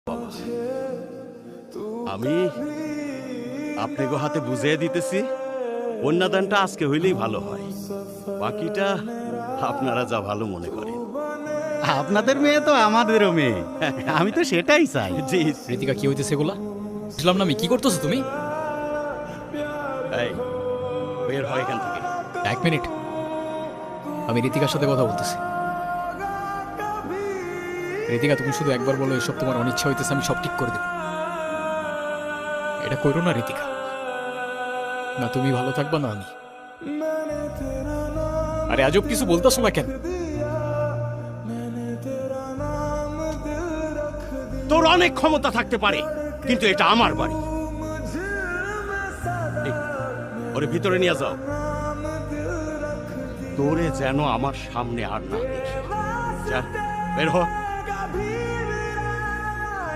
বাবা, আমি আপনাকে হাতে বুঝিয়ে দিতেছি, কন্যাদানটা আজকে হইলেই ভালো হয়, বাকিটা আপনারা যা ভালো মনে করেন। আপনাদের মেয়ে তো আমাদেরও মেয়ে, আমি তো সেটাই চাই। জি। ঋতিকা কি হইতেছে এগুলা? বুঝলাম না আমি, কি করতেছো তুমি? এই, বের হয় এখান থেকে। 1 মিনিট, আমি ঋতিকার সাথে কথা বলতেছি। ঋতিকা, তুমি শুধু একবার বলো এসব তোমার অনিচ্ছা হইতেছে, আমি সব ঠিক করে দেব। এটা করো না ঋতিকা, না তুমি ভালো থাকবা না আমি। আরে আজব কিছু বলতেছো না কেন? তোর অনেক ক্ষমতা থাকতে পারে, কিন্তু এটা আমার বাড়ি। এই, ওরে ভিতরে নিয়ে যাও, তোরে যেন আমার সামনে আর না দেখি। যা, বের হ।